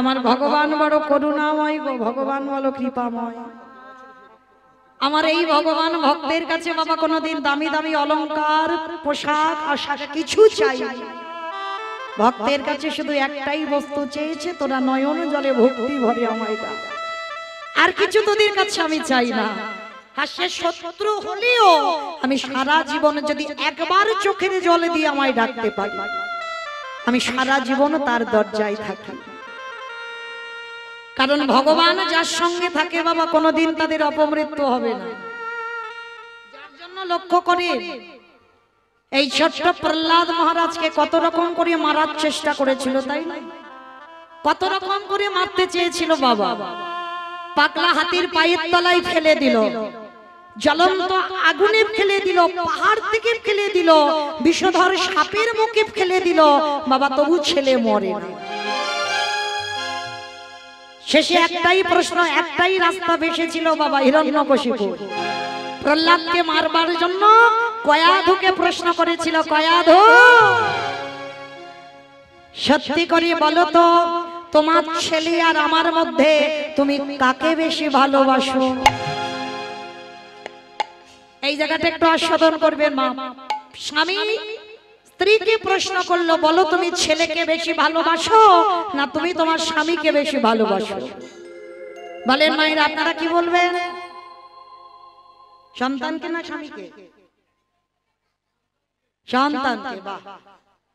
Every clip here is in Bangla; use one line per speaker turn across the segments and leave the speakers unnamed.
আমার ভগবান বড় করুণাময় গো, ভগবান বড় কৃপাময়। আমার এই ভগবান ভক্তের কাছে বাবা কোনোদিন দামি দামি অলংকার পোশাক আশাক কিছু চাই না। ভক্তের কাছে শুধু একটাই বস্তু চেয়েছে, তোরা নয়ন জলে ভক্তি ভরে আমায় দাও। আর কিছু তোদের কাছে আমি চাই না। আর সে শত্রু হলেও আমি সারা জীবন যদি একবার চোখের জল দিয়ে আমায় ডাকতে পারি, আমি সারা জীবন তার দরজায় থাকি। কারণ ভগবান যার সঙ্গে থাকে বাবা কোনোদিন তাদের অপমৃত্যু হবে না। যার জন্য লক্ষ্য করে এই ছোট্ট প্রহ্লাদ মহারাজকে কত রকম করে মারার চেষ্টা করেছিল, তাই না? কত রকম করে মারতে চেয়েছিল বাবা। পাগলা হাতির পায়ের তলায় ফেলে দিল, জ্বলন্ত আগুনে ফেলে দিল, পাহাড় থেকে ফেলে দিল, বিষধর সাপের মুখে ফেলে দিল বাবা, তবু ছেলে মরে না। শেষে একটাই প্রশ্ন, একটাই রাস্তা বেঁচেছিল বাবা, হিরণ্যকশিপু। প্রহ্লাদকে মারবার জন্য কয়াধুকে প্রশ্ন করেছিল, কয়াধু সত্যি করে বলো তো, তোমার ছেলে আর আমার মধ্যে তুমি কাকে বেশি ভালোবাসো? এই জায়গাটা একটু আস্বাদন করবেন মা। স্বামী স্ত্রীকে প্রশ্ন করলো, বলো তুমি ছেলেকে বেশি ভালোবাসো না তুমি তোমার স্বামীকে বেশি ভালোবাসো? বলেন মায়েরা, আপনারা কি বলবেন? সন্তানকে না স্বামীকে? সন্তানকে। বাহ,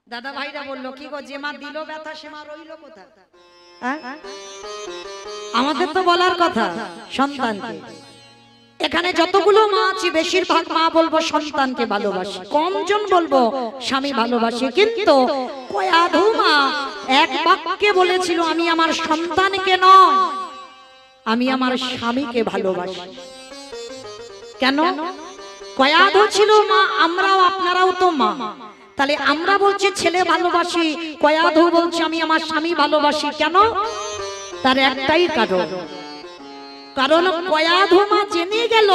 দাদা ভাইরা বললো কি গো, যে মা দিল ব্যথা সে মা রইল কোথা? আমাদের তো বলার কথা সন্তানকে। এখানে যতগুলো মা আছে বেশিরভাগ মা বলবো সন্তানকে ভালোবাসে, কমজন বলবো স্বামী ভালোবাসে। কিন্তু কয়াধু মা এক বাক্যে বলেছিল, আমি আমার সন্তানকে নয়, আমি আমার স্বামীকে ভালোবাসি। কেন? কয়াধু ছিল মা, আমরাও আপনারাও তো মা। তাহলে আমরা বলছি ছেলে ভালোবাসি, কয়াধু বলছে আমি আমার স্বামী ভালোবাসি। কেন? তার একটাই কারণ, কারণ কয়াধু মা জেনে গেল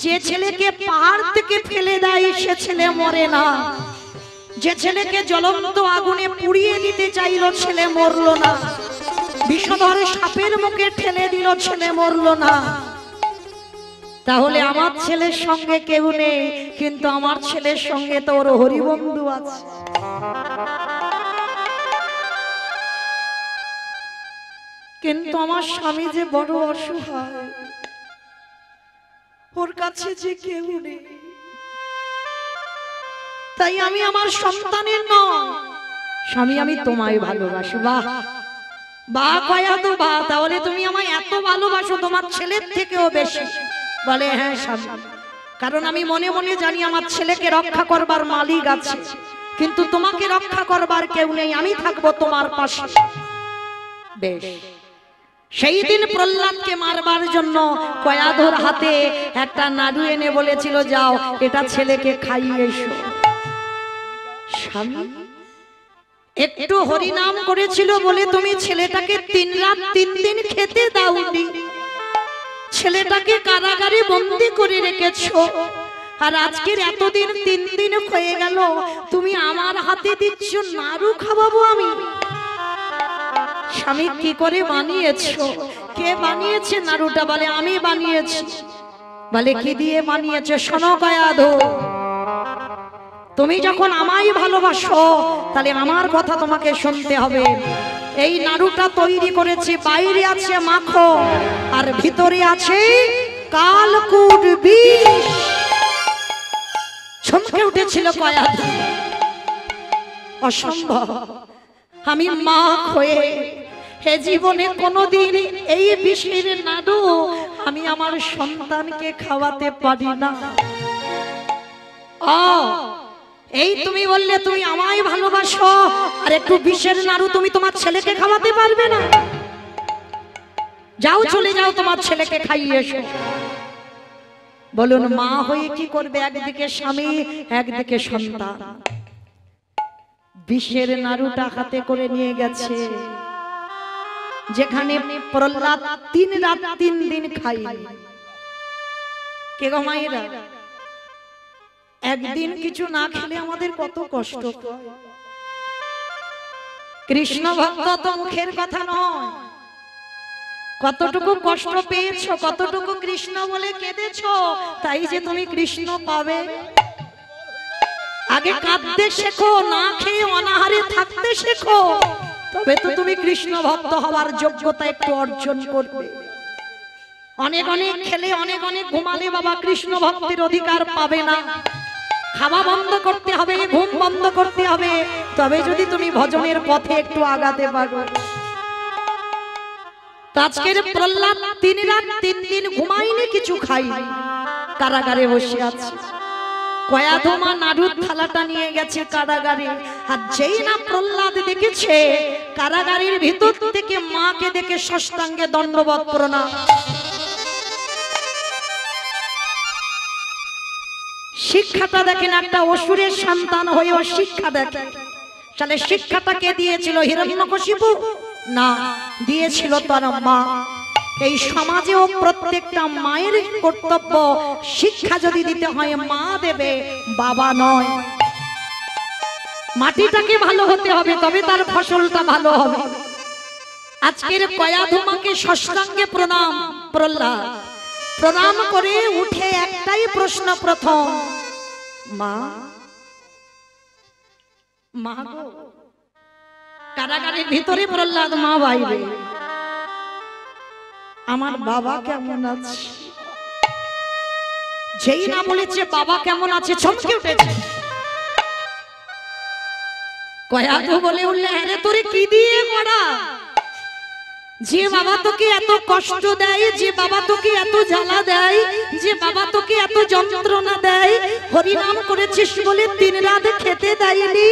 যে ছেলেকে পাহাড় থেকে ফেলে দেয় সে ছেলে মরে না, যে ছেলেকে জ্বলন্ত আগুনে পুড়িয়ে দিতে চাইল ছেলে মরলো না, বিষধর সাপের মুখে ঠেলে দিল ছেলে মরলো না। তাহলে আমার ছেলের সঙ্গে কেউ নেই, কিন্তু আমার ছেলের সঙ্গে তো ওর হরিবন্ধু আছে। কিন্তু আমার স্বামী যে বড় অসহায়, ওর কাছে যে কেউ নেই, তাই আমি আমার সন্তানের নয়, স্বামী আমি তোমায় ভালোবাসি। বাহ বাহ কয়াধু বাহ, তাহলে তুমি আমায় এত ভালোবাসো তোমার ছেলের থেকেও বেশি? বলে হ্যাঁ স্বামী, কারণ আমি মনে মনে জানি আমার ছেলেকে রক্ষা করবার মালিক আছে, কিন্তু তোমাকে রক্ষা করবার কেউ নেই, আমি থাকবো তোমার পাশে। বেশ, সেই দিন প্রহ্লাদকে মারবার জন্য কয়াধুর হাতে একটা নাড়ু এনে বলেছিল, যাও এটা ছেলেকে খাইয়ে এসো। স্বামী একটু হরিনাম করেছিল বলে তুমি ছেলেটাকে 3 রাত 3 দিন খেতে দাওনি, ছেলেটাকে কারাগারে বন্দী করে রেখেছো, আর আজকের এতদিন 3 দিন হয়ে গেল তুমি আমার হাতে দিচ্ছ নাড়ু খাওয়াবো আমি? স্বামী কি করে বানিয়েছো? কে বানিয়েছে নাড়ুটা? বলে আমি বানিয়েছি। বলে কি দিয়ে বানিয়েছে? শোনো কয়াধু, তুমি যখন আমায় ভালোবাসো তাহলে আমার কথা তোমাকে শুনতে হবে। এই নাড়ুটা তৈরি করেছি, বাইরে আছে মাখন আর ভিতরে আছে কালকুট বিষ। চমকে উঠেছিল কয়াধু, অসম্ভব, আমি মা হয়ে হে জীবনে কোনোদিন এই বিষের নাড়ু আমি আমার সন্তানকে খাওয়াতে পারি না। এই তুমি বললে তুমি আমায় ভালোবাসো, আর একটু বিষের নাড়ু তুমি তোমার ছেলেকে খাওয়াতে পারবে না? যাও চলে যাও, তোমার ছেলেকে খাইয়ে এসো। বলুন মা হয়ে কি করবে? একদিকে স্বামী, একদিকে সন্তান। বিষের নাড়ুটা হাতে করে নিয়ে গেছে, যেখানে প্রহ্লাদ 3 রাত 3 দিন খায়নি। কে গো মায়েরা, একদিন কিছু না খেলে আমাদের কত কষ্ট, কৃষ্ণ ভক্ত তো মুখের কথা নয়, কতটুকু কষ্ট পেয়েছো, কতটুকু কৃষ্ণ বলে কেঁদেছো, তাই যে তুমি কৃষ্ণ পাবে। আগে কাঁদতে শেখো, না খেয়ে অনাহারে থাকতে শেখো, তবে তো তুমি কৃষ্ণ ভক্ত হওয়ার যোগ্যতা একটু অর্জন করবে। অনেক অনেক খেলে, অনেক অনেক ঘুমালে বাবা কৃষ্ণ ভক্তির অধিকার পাবে না। খাওয়া বন্ধ করতে হবে, ঘুম বন্ধ করতে হবে, তবে যদি তুমি ভজনের পথে একটু আগাতে পারো। আজকের প্রহ্লাদ 3 রাত 3 দিন ঘুমায়নি, কিছু খাইনি, কারাগারে বসে আছে। কয়াধুমা নাড়ুর থালাটা নিয়ে গেছে কারাগারে। আর যেই না প্রহ্লাদ দেখেছে কারাগারের ভিতর থেকে মাকে দেখে সাষ্টাঙ্গে দণ্ডবত প্রণাম। শিক্ষাটা দেখেন, একটা অসুরের সন্তান হয়েও শিক্ষা দেখেন। তাহলে শিক্ষাটা কে দিয়েছিল? হিরণ্যকশিপু না, দিয়েছিল তার মা। এই সমাজেও প্রত্যেকটা মায়ের কর্তব্য, শিক্ষা যদি দিতে হয় মা দেবে, বাবা নয়। মাটিটাকে ভালো হতে হবে, তবে তার ফসলটা ভালো হবে। আজকের কয়াধুমাকে সাষ্টাঙ্গে প্রণাম প্রহ্লাদ। প্রণাম করে উঠে একটাই প্রশ্ন প্রথম, মা মা গো। কারাগারের ভিতরে প্রহ্লাদ, মা বাইরে। আমার বাবা কেমন আছে? যেই না বলেছে বাবা কেমন আছে, চমকে উঠেছে। কয়াধু বলে উঠলে, আরে তোরে কি দিয়ে গড়া? যে বাবা তোকে এত কষ্ট দেয়, যে বাবা তোকে এত জ্বালা দেয়, যে বাবা তোকে এত যন্ত্রণা দেয়, হরিনাম করেছিস বলে 3 রাত খেতে দেয়নি,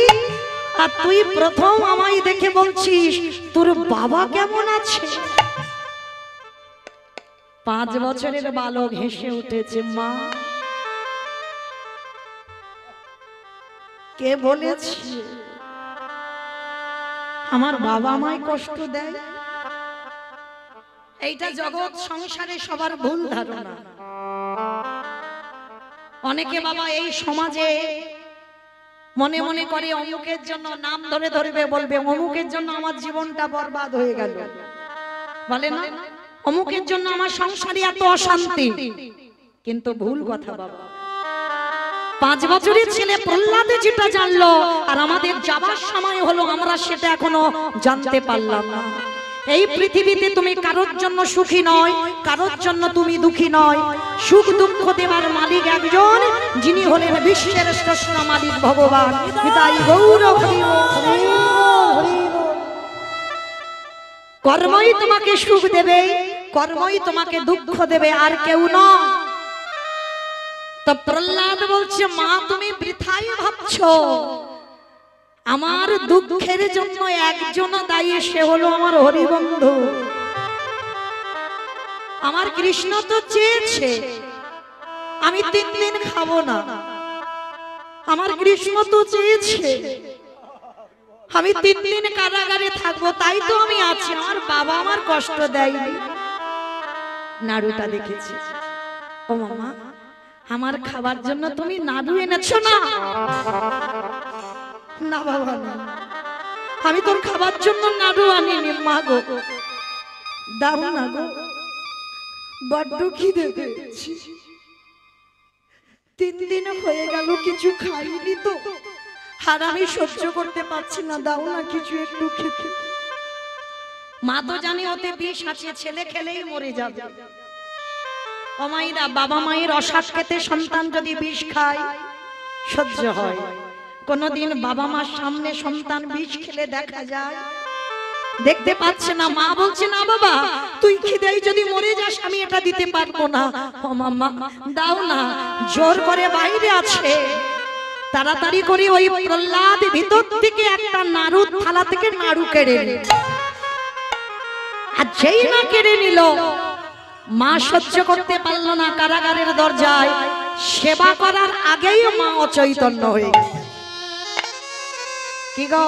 আর তুই প্রথম আমায় দেখে বলছিস তোর বাবা কেমন আছে? 5 বছরের বালক হেসে উঠেছে, মা কে বলেছে আমার বাবা আমায় কষ্ট দেয়? এইটা জগৎ সংসারে সবার ভুল ধারণা। অনেকে বাবা এই সমাজে মনে মনে করে অমুকের জন্য নাম ধরে ধরবে, বলবে অমুকের জন্য আমার জীবনটা বরবাদ হয়ে গেল, বলে না অমুকের জন্য আমার সংসারে এত অশান্তি। কিন্তু ভুল কথা বাবা। 5 বছরের ছেলে প্রহ্লাদে যেটা জানলো, আর আমাদের যাবার সময় হলো আমরা সেটা এখনো জানতে পারলাম না। এই পৃথিবীতে তুমি কারোর জন্য সুখী নয়, কারোর জন্য তুমি দুঃখী নয়। সুখ দুঃখ দেবার মালিক একজন, যিনি হলেন বিশ্বের শ্রেষ্ঠ মালিক ভগবান। তাই গৌর হরি বল। কর্মই তোমাকে সুখ দেবে, কর্মই তোমাকে দুঃখ দেবে, আর কেউ নয়। তো প্রহ্লাদ বলছে, মা তুমি বৃথাই ভাবছো। আমার দুঃখের জন্য একজন দায়ী, সে হলো আমার হরিবন্ধু। আমার কৃষ্ণ তো চেয়েছে আমি 3 দিন খাবো না, আমার কৃষ্ণ তো চেয়েছে আমি 3 দিন কারাগারে থাকবো, তাই তো আমি আছি। আমার বাবা আমার কষ্ট দেয়নি। নাড়ুটা দেখেছি। ও মামা, আমার খাবার জন্য তুমি নাড়ু এনেছো না? না বাবা না, আমি তোর খাবার জন্য নাড়ু আনিনি। মা গো দাও না গো, বড্ড খিদে পেয়েছি, 3 দিন হয়ে গেল কিছু খাইনি তো, আর আমি সহ্য করতে পারছি না, দাও না কিছু একটু খেতে। মা তো জানি ওতে বিষ আছে, ছেলে খেলেই মরে যাবে। ও মায়েরা, বাবা মায়ের অসাধ খেতে সন্তান যদি বিষ খায় সহ্য হয়? কোনদিন বাবা মার সামনে সন্তান বিষ খেলে দেখা যায়? দেখতে পাচ্ছে না। মা বলছে, না বাবা তুই খিদেই যদি মরে যাস আমি এটা দিতে পারবো না। ও মাম্মা দাও না। জোর করে বাইরে আছে, তাড়াতাড়ি করে ওই প্রহ্লাদ ভিতর থেকে একটা নাড়ুর থালা থেকে নাড়ু কেড়ে নিল। আর যেই না কেড়ে নিল, মা সহ্য করতে পারল না। কারাগারের দরজায় সেবা করার আগেই মা অচৈতন্য হয়ে গেল। কি গো,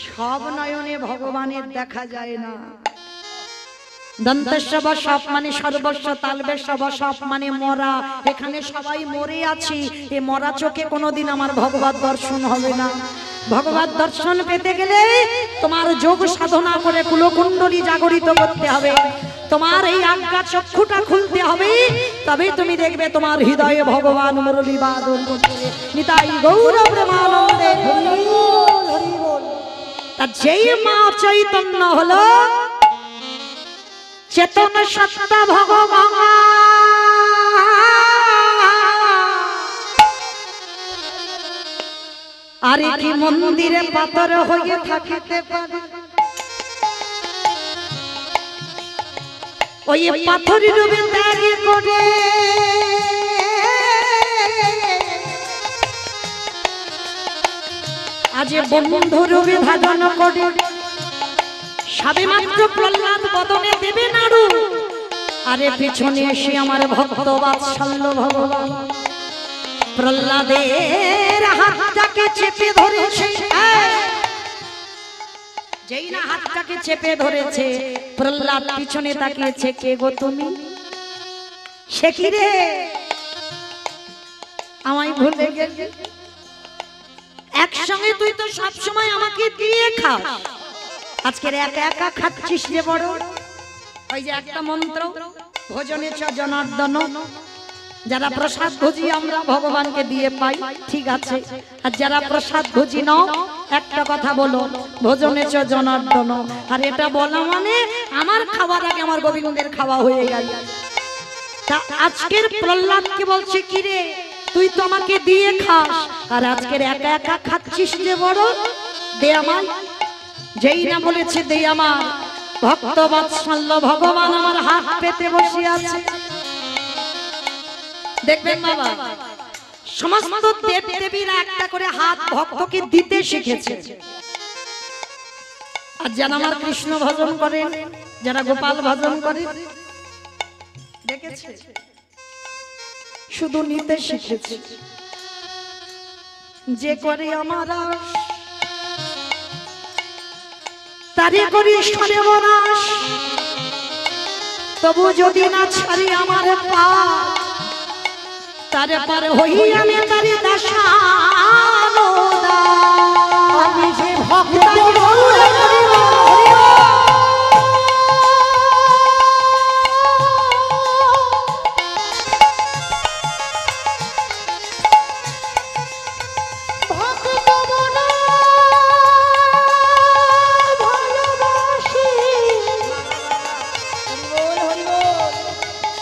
সব নয়নে ভগবানের দেখা যায় না। দন্তস্ব সব মানে সর্বস্ব, তালবেশ সব মানে মরা। এখানে সবাই মরে আছি, এ মরা চোখে কোনোদিন আমার ভগবত দর্শন হবে না। ভগবত দর্শন পেতে গেলে তোমার যোগ সাধনা করে কুলকুণ্ডলী জাগরিত করতে হবে, তোমার এই আজ্ঞা চক্ষুটা খুলতে হবে, তবে তুমি দেখবে তোমার হৃদয়ে ভগবান মুরলী বাদন করছে। নিতাই গৌর প্রেমানন্দে। তা যেই মা চৈতন্য হলো চেতন সত্তা ভগবান, আরে কি মন্দিরে পাথর হয়ে থাকিতে পারে? ওই পাথরের রূপে ত্যাগ করে আজ বন্ধু রূপে ধারণ করে সবে মাত্র প্রহ্লাদ বদনে দেবে নাড়ু, আরে পিছনে এসে আমার ভক্ত বাৎসল্য ভগবান প্রহ্লাদের হাতটাকে চেপে ধরেছে। যেই না হাতটাকে চেপে ধরেছে প্রহ্লাদ পিছনে তাকিয়েছে, কে গো তুমি? সে কি রে আমায় ভুলে গেলি? একসঙ্গে তুই তো সব সময় আমাকে দিয়ে খাস, আজকের একা একা খাচ্ছিস রে বড়। ওই যে একটা মন্ত্র, ভোজনে চ জনার্দন, যারা প্রসাদ ভোজি আমরা ভগবানকে দিয়ে পাই, ঠিক আছে। আর যারা প্রসাদ ভোজি নাও, একটা কথা বলো, ভোজনে চ জনার্দন। আর এটা বলা মানে আমার খাওয়ার আগে আমার গোবিন্দের খাওয়া হয়ে গেল। তা আজকের প্রহ্লাদকে বলছে কি রে তুই তো আমাকে দিয়ে খাস, আর আজকের একা একা খাচ্ছিস যে বড়, দে আমায়। যেই না বলেছে দে আমার, ভক্ত বাৎসল্য ভগবান আমার হাত পেতে বসে আছে। দেখবেন বাবা, সমস্ত দেব দেবীরা একটা করে হাত ভক্তকে দিতে শিখেছে। আর যারা আমার কৃষ্ণ ভজন করে, যারা গোপাল ভজন করে, দেখেছে শুধু নিতে শিখেছে। যে করে আমার তারে করি সর্বনাশ, তবু যদি না ছাড়ি আমার পা, তারে পারে হই আমি তারে দাসানো দা। আমি যে ভক্ত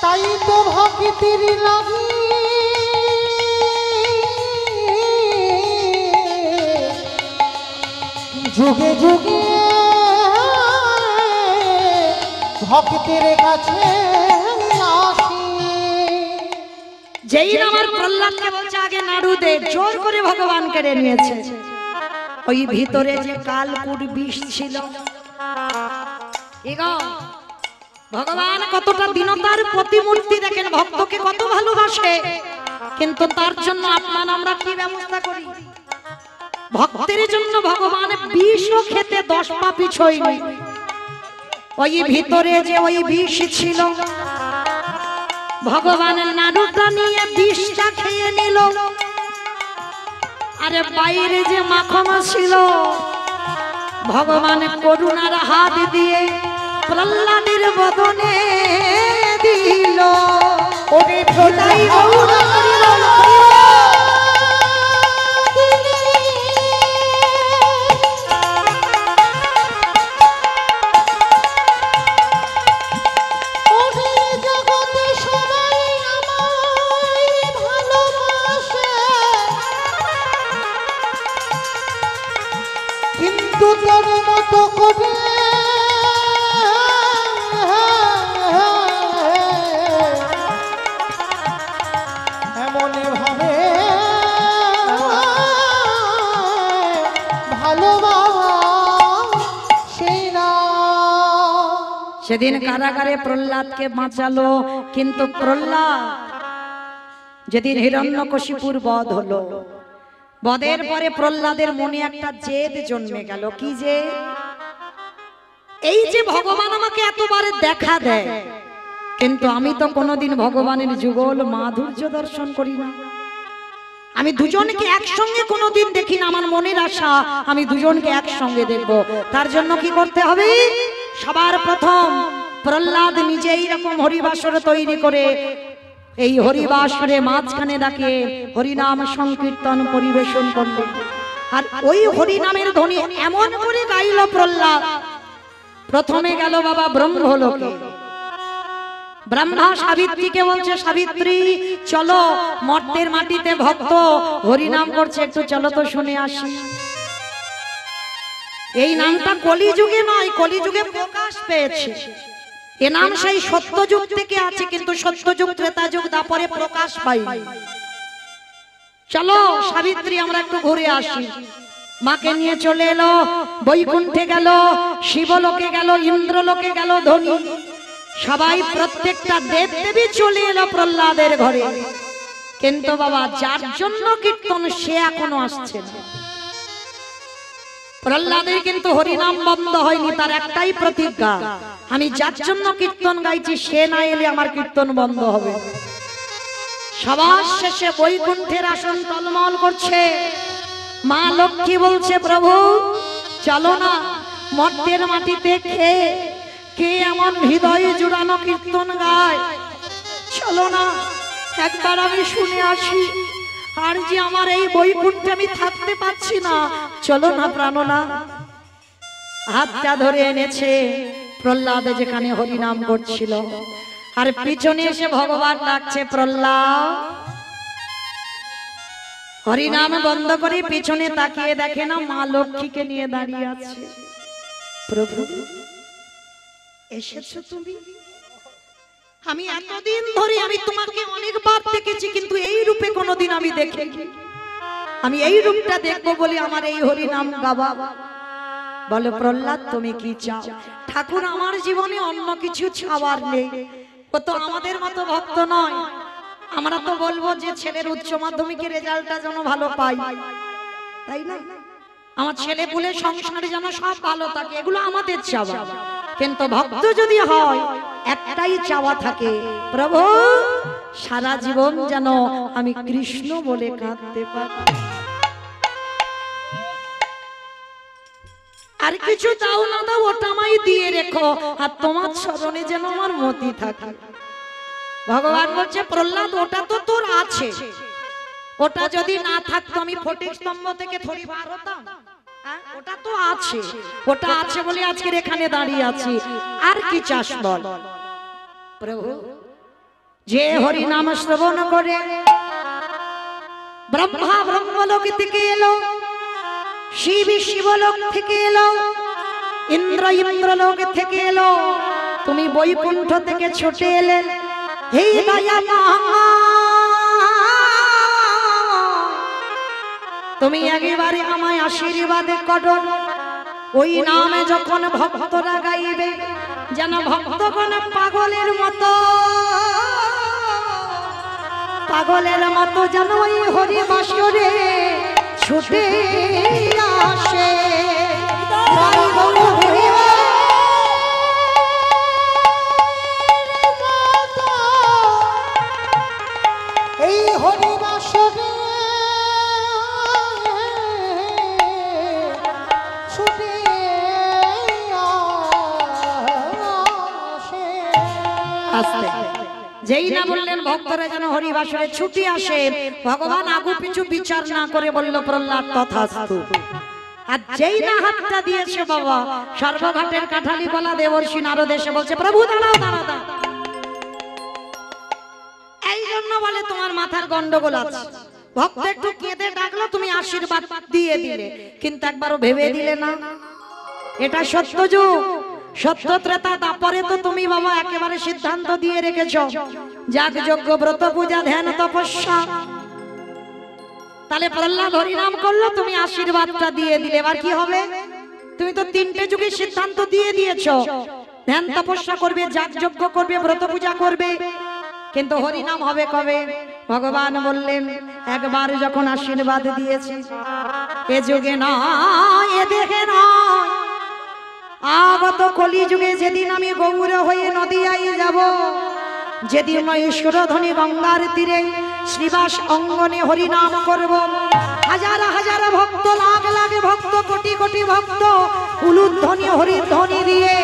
তাই তো ভক্তির লাগি যুগে যুগে ভক্তের কাছে আসি।
যেই আমার প্রহ্লাদকে বলছে আগে নাড়ু দে, জোর করে ভগবান কেড়ে নিয়েছে। ওই ভিতরে যে কালকুট বিষ ছিল, ভগবান কতটা দীনতার প্রতিমূর্তি, দেখেন ভক্তকে কত ভালোবাসে, কিন্তু তার জন্য আপনার আমরা কি ব্যবস্থা করি? ভক্তের জন্য ভগবান বিষও খেতে 10 পা পিছই। ওই ভিতরে যে ওই বিষ ছিল, ভগবানের নাড়ুটা নিয়ে বিষটা খেয়ে নিল। আরে বাইরে যে মাখন ছিল, ভগবান করুণার হাত দিয়ে প্রহ্লাদের বদনে দিল। ওরে প্রদাই গৌর
কিন্তু তোর মতো করে এমনি ভাবে ভালোবাসে না।
সেদিন কারাগারে প্রহ্লাদকে বাঁচালো, কিন্তু প্রহ্লাদ যেদিন হিরণ্যকশিপুর বধ হলো, বধের পরে প্রহ্লাদের মনে একটা জেদ জন্মে গেল। কি যে এই যে ভগবান আমাকে এতবার দেখা দেয়, কিন্তু আমি তো কোনোদিন ভগবানের যুগল মাধুর্য দর্শন করি না। আমি দুজনকে একসঙ্গে কোনোদিন দেখি না, আমার মনের আশা আমি দুজনকে একসঙ্গে দেখব। তার জন্য কি করতে হবে? সবার প্রথম প্রহ্লাদ নিজেই এরকম হরিবাসর তৈরি করে এই হরিবাসরে মাঝখানে ডাকে হরিনাম সংকীর্তন পরিবেশন করলেন। আর ওই হরিনামের ধ্বনি এমন করে গাইল প্রহ্লাদ, প্রথমে গেল বাবা ব্রহ্মলোকে। ব্রহ্মা সাবিত্রীকে বলছে, সাবিত্রী চলো, মর্তের মাটিতে ভক্ত হরিনাম করছে, একটু চলো তো শুনে আসি। এই নামটা কলিযুগে নয়, কলিযুগে প্রকাশ পেয়েছে। এ নাম সেই সত্যযুগ থেকে আছে, কিন্তু সত্যযুগ ত্রেতা যুগ তারপরে প্রকাশ পাই। চলো সাবিত্রী আমরা একটু ঘুরে আসি। মাকে নিয়ে চলে এলো, বৈকুণ্ঠে গেল, শিবলোকে গেল, ইন্দ্রলোকে গেল ধনী সবাই, প্রত্যেকটা দেব দেবী চলে এলো প্রহ্লাদের ঘরে। কিন্তু বাবা যার জন্য কীর্তন সে এখনো আসছে না। প্রহ্লাদের কিন্তু হরিনাম বন্ধ হয়নি, তার একটাই প্রতিজ্ঞা, আমি যার জন্য কীর্তন গাইছি সে না এলে আমার কীর্তন বন্ধ হবে। সবার শেষে বৈকুণ্ঠের আসন টলমল করছে। মা লক্ষ্মী বলছে, প্রভু চলো না, মর্তের মাটিতে কে এমন হৃদয়ে জুড়ানো কীর্তন গায়, চলো না একবার আমি শুনে আসি। আর যে আমার এই বৈকুণ্ঠে আমি থাকতে পারছি না, চলো না প্রাণনা। হাতটা ধরে এনেছে প্রহ্লাদ যেখানে হরিনাম করছিল, আর পিছনে এসে ভগবান ডাকছে, প্রহ্লাদ। হরিনাম বন্ধ করে পিছনে তাকিয়ে দেখে না মা লক্ষ্মীকে নিয়ে দাঁড়িয়ে আছে। প্রভু এসেছো তুমি? আমি এতদিন ধরে আমি তোমাকে অনেকবার দেখেছি, কিন্তু এই রূপে কোনোদিন আমি দেখিনি। আমি এই রূপটা দেখবো বলে আমার এই হরিনাম গাওয়া। বলো প্রহ্লাদ তুমি কি চাও? ঠাকুর আমার জীবনে অন্য কিছু চাওয়ার নেই, ও তো আমাদের মতো ভক্ত নয়। আমরা তো বলবো যে ছেলের উচ্চ মাধ্যমিকের রেজাল্টটা যেন ভালো পাই, তাই না? আমার ছেলে পুলে সংসারে যেন সব ভালো থাকে, এগুলো আমাদের চাওয়া। কিন্তু ভক্ত যদি হয় একটাই চাওয়া থাকে, প্রভু সারা জীবন যেন আমি কৃষ্ণ বলে কাঁদতে পারি। আর কিছু দাও না দাও ওটা আমায় দিয়ে রেখো, আর তোমার চরণে যেন আমার মতি থাকে। ভগবান বলছে, প্রহ্লাদ ওটা তো তোর আছে, ওটা যদি না থাকতো আমি ফটিক স্তম্ভ থেকে থরি বার হতাম? ওটা তো আছে, ওটা আছে বলে আজকের এখানে দাঁড়িয়ে আছি। আর কি চাস বল? প্রভু যে হরি নাম শ্রবণ করে ব্রহ্মা ব্রহ্মলোক থেকে এলো, শিব শিবলোক থেকে এলো, ইন্দ্র ইন্দ্রলোক থেকে এলো, তুমি বৈকুণ্ঠ থেকে ছুটে এলে, হে দয়া তুমি একেবারে আমায় আশীর্বাদ করো। ওই নামে যখন ভক্তরা গাইবে যেন ভক্তগণ পাগলের মতো যেন ওই হরি বাসরে ছুটে আসে।
এই হরি বাসরে ছুটে
আসে। যেই না বললেন ভক্তরা যেন হরিবাসরে ছুটি আসে, ভগবান আগু পিছু বিচার না করে বলল, প্রহ্লাদ তথাস্তু। আর যেই না হাতটা দিয়েছে বাবা, সর্বঘাটের কাঠালি বলা দেবর্ষি নারদ এসে বলছে, প্রভু দাঁড়াও দাঁড়াও দাঁড়াও। এই জন্য বলে তোমার মাথার গন্ডগোল আছে। ভক্ত একটু কেঁদে ডাকলো, তুমি আশীর্বাদ দিয়ে দিলে, কিন্তু একবারও ভেবে দিলে না। এটা সত্য যুগ, সত্য ত্রেতা, তারপরে তো তুমি বাবা একেবারে সিদ্ধান্ত দিয়ে রেখেছ যাগ যজ্ঞ ব্রত পূজা ধ্যান তপস্যা। তাহলে প্রহ্লাদ হরিনাম করলো, তুমি আশীর্বাদটা দিয়ে দিলে, এবার কি হবে? তুমি তো তিনটে যুগে সিদ্ধান্ত দিয়ে দিয়েছো, ধ্যান তপস্যা করবে, যাগ যজ্ঞ করবে, ব্রত পূজা করবে, কিন্তু হরিনাম হবে কবে? ভগবান বললেন, একবার যখন আশীর্বাদ দিয়েছি, এ যুগে নয়, এ দেহে নয়, আগত কলি যুগে যেদিন আমি গৌর হয়ে নদিয়ায় যাব, যেদিন ঈশ্বরধ্বনি গঙ্গার তীরে শ্রীবাস অঙ্গনে হরিনাম করব। হাজার হাজার ভক্ত, লাখ লাখ ভক্ত, কোটি কোটি ভক্ত উলুধ্বনি হরিধ্বনি দিয়ে